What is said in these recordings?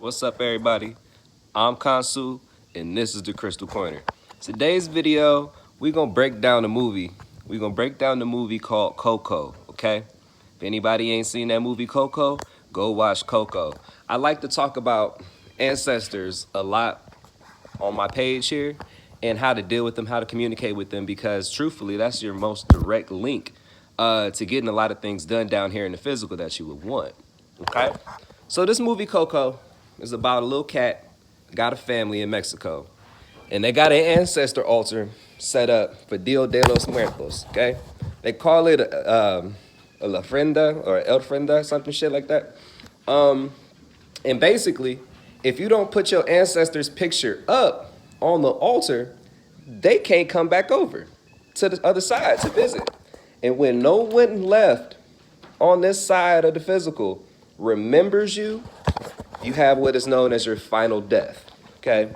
What's up, everybody? I'm Kansu, and this is the Crystal Corner. Today's video, we're gonna break down the movie. We're gonna break down the movie called Coco, okay? If anybody ain't seen that movie Coco, go watch Coco. I like to talk about ancestors a lot on my page here and how to deal with them, how to communicate with them, because truthfully, that's your most direct link to getting a lot of things done down here in the physical that you would want, okay? So this movie Coco is about a little cat, got a family in Mexico, and they got an ancestor altar set up for Dia de los Muertos. Okay, they call it a la frenda or el frenda, something shit like that. Um, and basically, if you don't put your ancestors' picture up on the altar, they can't come back over to the other side to visit. And when no one left on this side of the physical remembers you, you have what is known as your final death. Okay?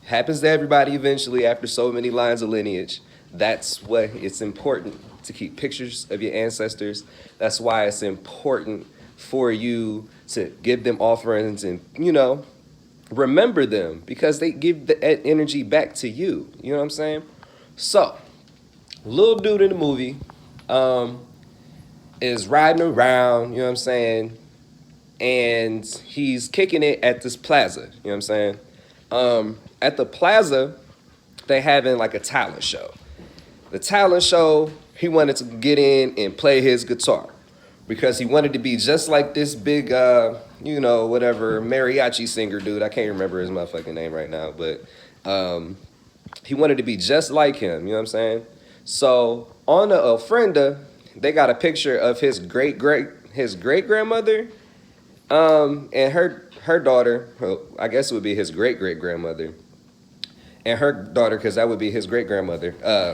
Happens to everybody eventually after so many lines of lineage. That's why it's important to keep pictures of your ancestors. That's why it's important for you to give them offerings and, remember them because they give the energy back to you. You know what I'm saying? So, little dude in the movie is riding around, you know what I'm saying? And he's kicking it at this plaza, you know what I'm saying? At the plaza, they having like a talent show. The talent show, he wanted to get in and play his guitar because he wanted to be just like this big, whatever mariachi singer dude. I can't remember his motherfucking name right now, but he wanted to be just like him. You know what I'm saying? So on the ofrenda, they got a picture of his great grandmother, and her daughter. Well, I guess it would be his great grandmother and her daughter, because that would be his great grandmother,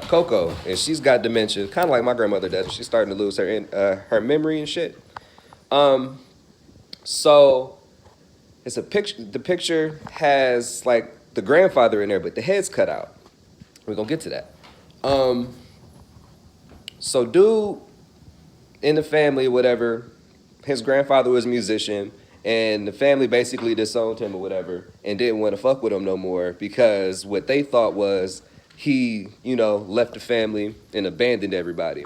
Coco, and she's got dementia, kind of like my grandmother does. She's starting to lose her memory and shit. So it's a picture. The picture has like the grandfather in there, but the head's cut out. We're gonna get to that. So dude in the family, whatever, his grandfather was a musician. And the family basically disowned him or whatever and didn't want to fuck with him no more because what they thought was he, left the family and abandoned everybody.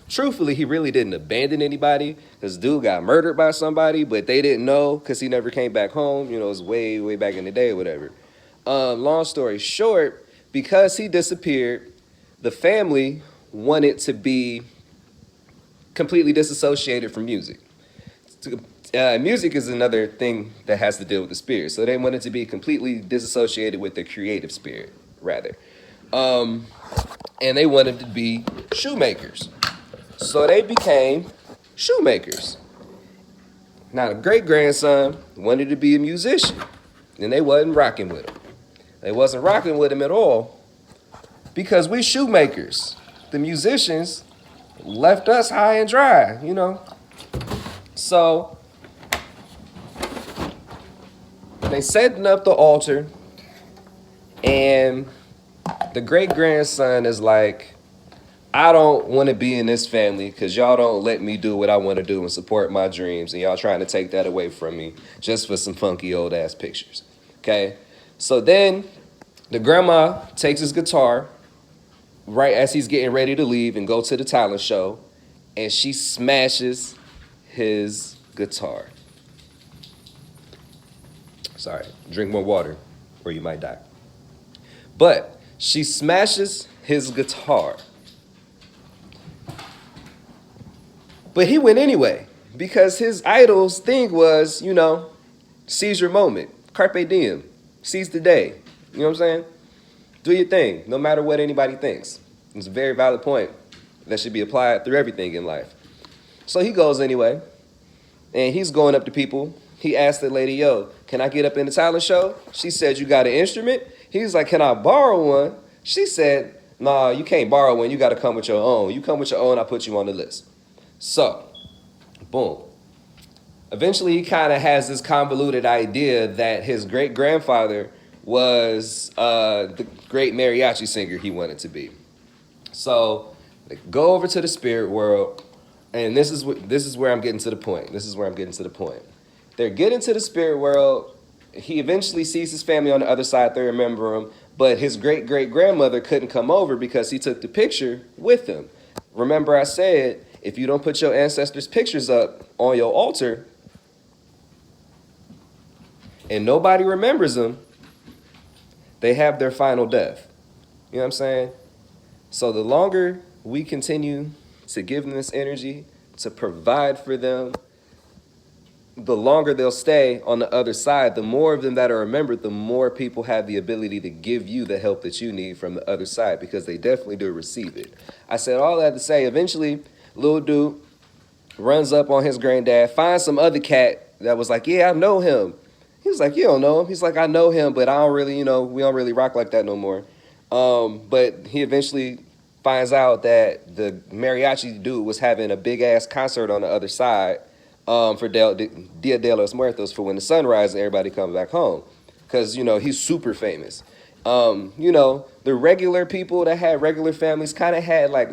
Truthfully, he really didn't abandon anybody because dude got murdered by somebody, but they didn't know because he never came back home. It was way, way back in the day or whatever. Long story short, because he disappeared, the family wanted to be completely disassociated from music. Music is another thing that has to deal with the spirit. So they wanted to be completely disassociated with the creative spirit, rather. And they wanted to be shoemakers. So they became shoemakers. Now, the great-grandson wanted to be a musician, and they wasn't rocking with him. They wasn't rocking with him at all because we shoemakers, the musicians, left us high and dry, So they setting up the altar, and the great-grandson is like, I don't want to be in this family because y'all don't let me do what I want to do and support my dreams, and y'all trying to take that away from me just for some funky old-ass pictures, okay? So then the grandma takes his guitar right as he's getting ready to leave and go to the talent show, and she smashes his guitar. Sorry, drink more water or you might die. But she smashes his guitar. But he went anyway because his idol's thing was, seize your moment, carpe diem, seize the day. You know what I'm saying? Do your thing, no matter what anybody thinks. It's a very valid point that should be applied through everything in life. So he goes anyway, and he's going up to people. He asked the lady, yo, can I get up in the talent show? She said, you got an instrument? He's like, can I borrow one? She said, nah, you can't borrow one. You got to come with your own. You come with your own, I'll put you on the list. So, boom. Eventually, he kind of has this convoluted idea that his great-grandfather was the great mariachi singer he wanted to be. So, they go over to the spirit world, and this is where I'm getting to the point. They're getting to the spirit world. He eventually sees his family on the other side. They remember him, but his great great grandmother couldn't come over because he took the picture with him. Remember, I said if you don't put your ancestors' pictures up on your altar and nobody remembers them, they have their final death. You know what I'm saying? So the longer we continue to give them this energy, to provide for them, the longer they'll stay on the other side. The more of them that are remembered, the more people have the ability to give you the help that you need from the other side, because they definitely do receive it. I said all that to say, eventually, little dude runs up on his granddad, finds some other cat that was like, yeah, I know him. He was like, you don't know him? He's like, I know him, but I don't really, we don't really rock like that no more. But he eventually finds out that the mariachi dude was having a big-ass concert on the other side for Dia de los Muertos, for when the sun rises and everybody comes back home. Because, he's super famous. The regular people that had regular families kind of had, like,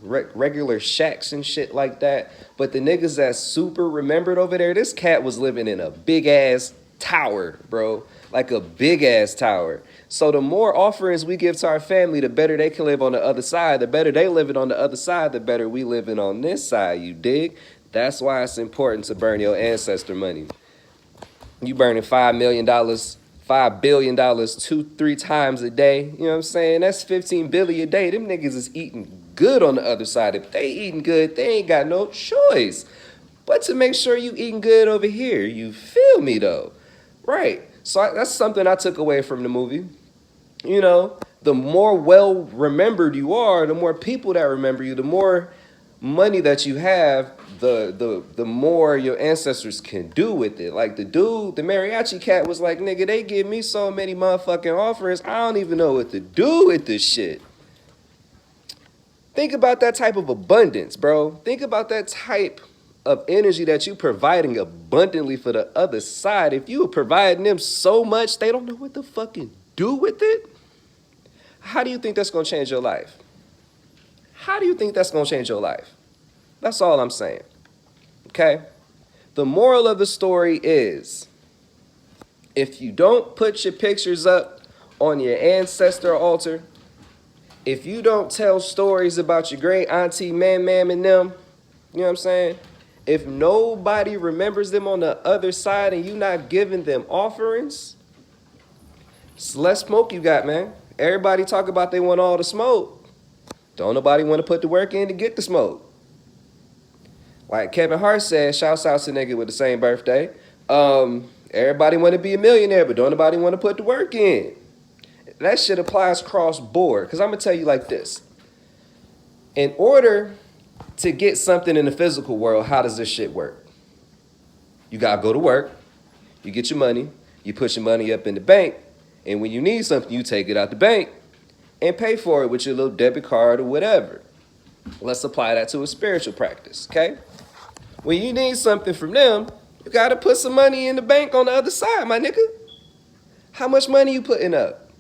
regular shacks and shit like that. But the niggas that's super remembered over there, this cat was living in a big-ass tower, bro. Like a big-ass tower. So the more offerings we give to our family, the better they can live on the other side. The better they living on the other side, the better we living on this side, you dig? That's why it's important to burn your ancestor money. You burning $5 million, $5 billion 2-3 times a day. You know what I'm saying? That's 15 billion a day. Them niggas is eating good on the other side. If they eating good, they ain't got no choice but to make sure you eating good over here. You feel me, though? Right. So that's something I took away from the movie. The more well-remembered you are, the more people that remember you, the more money that you have, the more your ancestors can do with it. Like the mariachi cat was like, nigga, they give me so many motherfucking offerings, I don't even know what to do with this shit. Think about that type of abundance, bro. Think about that type of energy that you providing abundantly for the other side. If you are providing them so much, they don't know what to fucking do with it. How do you think that's going to change your life? How do you think that's going to change your life? That's all I'm saying. Okay? The moral of the story is, if you don't put your pictures up on your ancestor altar, if you don't tell stories about your great auntie, mam, and them, you know what I'm saying? If nobody remembers them on the other side and you not giving them offerings, it's less smoke you got, man. Everybody talk about they want all the smoke. Don't nobody want to put the work in to get the smoke. Like Kevin Hart said, shouts out to nigga with the same birthday. Everybody want to be a millionaire, but don't nobody want to put the work in. That shit applies cross board. Because I'm going to tell you like this. In order to get something in the physical world, how does this shit work? You got to go to work. You get your money. You put your money up in the bank. And when you need something, you take it out the bank and pay for it with your little debit card or whatever. Let's apply that to a spiritual practice, okay? When you need something from them, you got to put some money in the bank on the other side, my nigga. How much money you putting up?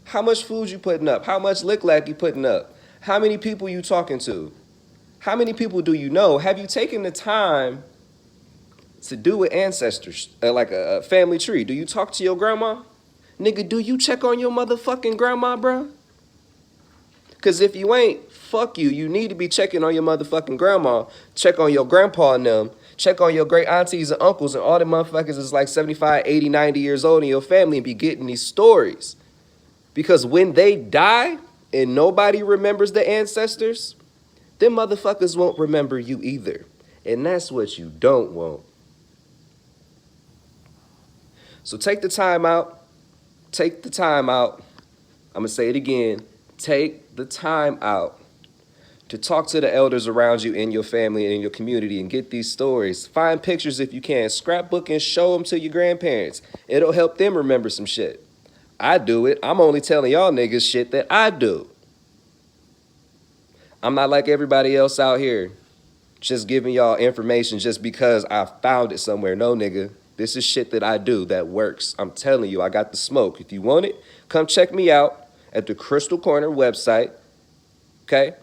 How much food you putting up? How much lick-lack you putting up? How many people you talking to? How many people do you know? Have you taken the time to do with ancestors, like a family tree? Do you talk to your grandma? Nigga, do you check on your motherfucking grandma, bro? Because if you ain't, fuck you. You need to be checking on your motherfucking grandma. Check on your grandpa and them. Check on your great aunties and uncles and all the motherfuckers is like 75, 80, 90 years old in your family and be getting these stories. Because when they die and nobody remembers the ancestors, them motherfuckers won't remember you either. And that's what you don't want. So take the time out. Take the time out. I'm going to say it again. Take the time out to talk to the elders around you in your family and in your community and get these stories. Find pictures if you can. Scrapbook and show them to your grandparents. It'll help them remember some shit. I do it. I'm only telling y'all niggas shit that I do. I'm not like everybody else out here just giving y'all information just because I found it somewhere. No, nigga. This is shit that I do that works. I'm telling you, I got the smoke. If you want it, come check me out at the Crystal Corner website. Okay?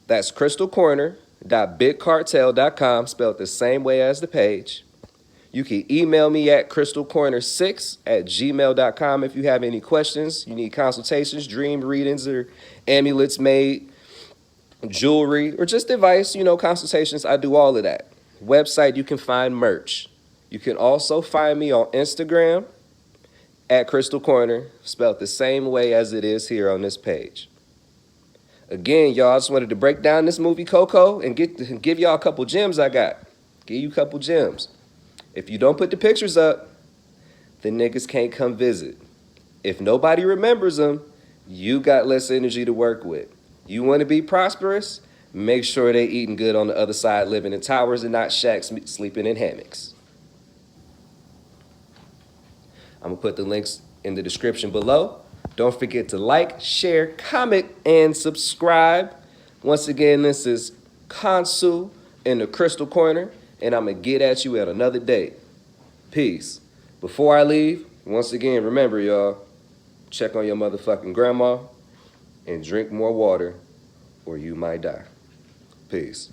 That's crystalcorner.bigcartel.com, spelled the same way as the page. You can email me at crystalcorner6@gmail.com if you have any questions. You need consultations, dream readings, or amulets made, jewelry, or just advice, consultations. I do all of that. Website, you can find merch. You can also find me on Instagram at Crystal Corner, spelled the same way as it is here on this page. Again, y'all, I just wanted to break down this movie Coco and give y'all a couple gems I got. Give you a couple gems. If you don't put the pictures up, the niggas can't come visit. If nobody remembers them, you got less energy to work with. You want to be prosperous? Make sure they eating good on the other side, living in towers and not shacks, sleeping in hammocks. I'm going to put the links in the description below. Don't forget to like, share, comment, and subscribe. Once again, this is Kansu in the Crystal Corner, and I'm going to get at you at another day. Peace. Before I leave, once again, remember, y'all, check on your motherfucking grandma and drink more water or you might die. Peace.